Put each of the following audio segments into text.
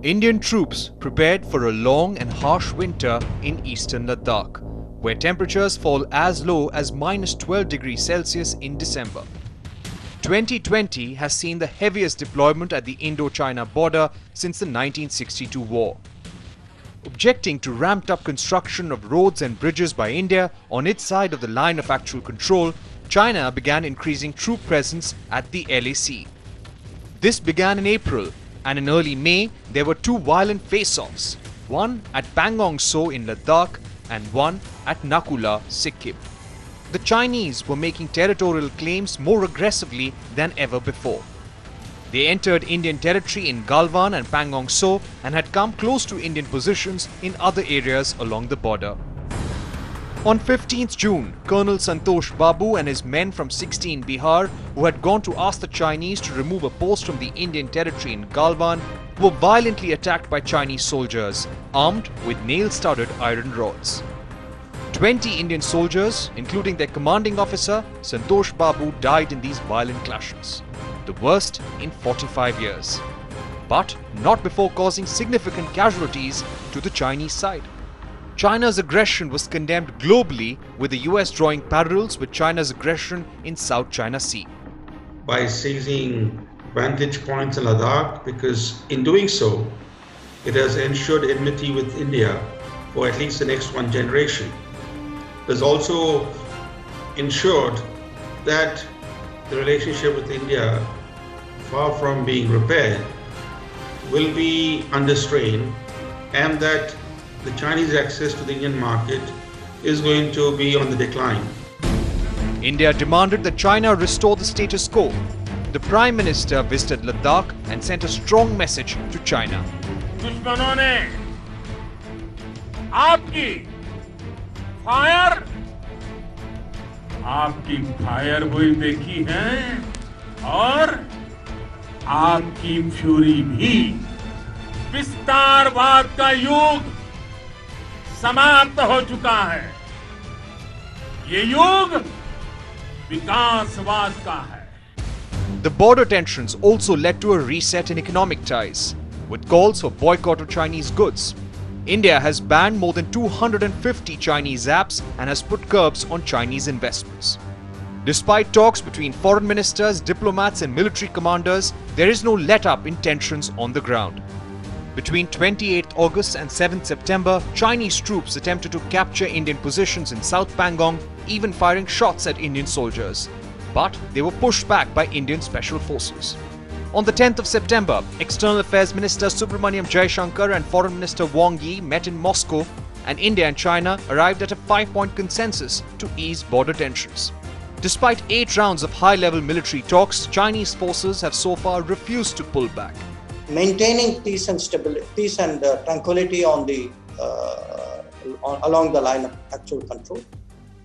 Indian troops prepared for a long and harsh winter in eastern Ladakh, where temperatures fall as low as -12 degrees Celsius in December. 2020 has seen the heaviest deployment at the Indo-China border since the 1962 war. Objecting to ramped-up construction of roads and bridges by India on its side of the line of actual control, China began increasing troop presence at the LAC. This began in April, and in early May there were two violent face-offs, one at Pangong So in Ladakh and one at Nakula, Sikkim. The Chinese were making territorial claims more aggressively than ever before. They entered Indian territory in Galwan and Pangong So and had come close to Indian positions in other areas along the border. On 15th June, Colonel Santosh Babu and his men from 16 Bihar, who had gone to ask the Chinese to remove a post from the Indian territory in Galwan, were violently attacked by Chinese soldiers, armed with nail-studded iron rods. 20 Indian soldiers, including their commanding officer, Santosh Babu, died in these violent clashes, the worst in 45 years. But not before causing significant casualties to the Chinese side. China's aggression was condemned globally, with the US drawing parallels with China's aggression in South China Sea. By seizing vantage points in Ladakh, because in doing so, it has ensured enmity with India for at least the next one generation. It has also ensured that the relationship with India, far from being repaired, will be under strain, and that the Chinese access to the Indian market is going to be on the decline. India demanded that China restore the status quo. The Prime Minister visited Ladakh and sent a strong message to China. दुश्मनों ने आपकी fire हुई देखी है और आपकी fury भी। विस्तारवाद का युग समाप्त हो चुका है। ये युग विकासवाद का है। The border tensions also led to a reset in economic ties, with calls for boycott of Chinese goods. India has banned more than 250 Chinese apps and has put curbs on Chinese investments. Despite talks between foreign ministers, diplomats and military commanders, there is no let-up in tensions on the ground. Between 28th August and 7th September, Chinese troops attempted to capture Indian positions in South Pangong, even firing shots at Indian soldiers. But they were pushed back by Indian special forces. On the 10th of September, External Affairs Minister Subrahmanyam Jaishankar and Foreign Minister Wang Yi met in Moscow, and India and China arrived at a 5-point consensus to ease border tensions. Despite 8 rounds of high-level military talks, Chinese forces have so far refused to pull back. Maintaining peace and stability, peace and tranquility on the along the line of actual control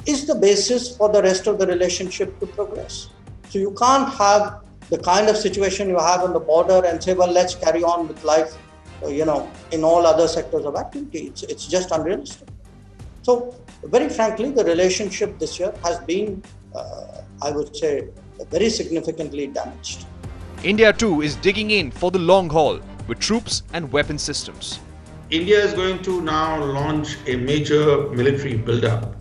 is the basis for the rest of the relationship to progress. So you can't have the kind of situation you have on the border and say, well, let's carry on with life, in all other sectors of activity. It's just unrealistic. So very frankly, the relationship this year has been, I would say, very significantly damaged. India too is digging in for the long haul with troops and weapon systems. India is going to now launch a major military build-up.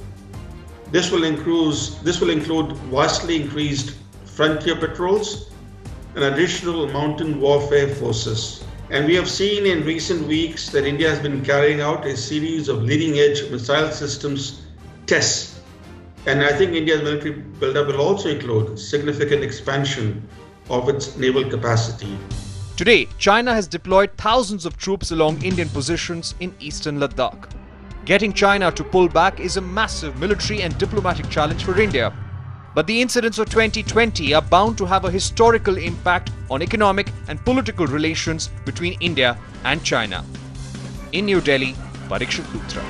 This will include vastly increased frontier patrols and additional mountain warfare forces. And we have seen in recent weeks that India has been carrying out a series of leading-edge missile systems tests. And I think India's military build-up will also include significant expansion of its naval capacity. Today, China has deployed thousands of troops along Indian positions in eastern Ladakh. Getting China to pull back is a massive military and diplomatic challenge for India. But the incidents of 2020 are bound to have a historical impact on economic and political relations between India and China. In New Delhi, Parikshit Luthra.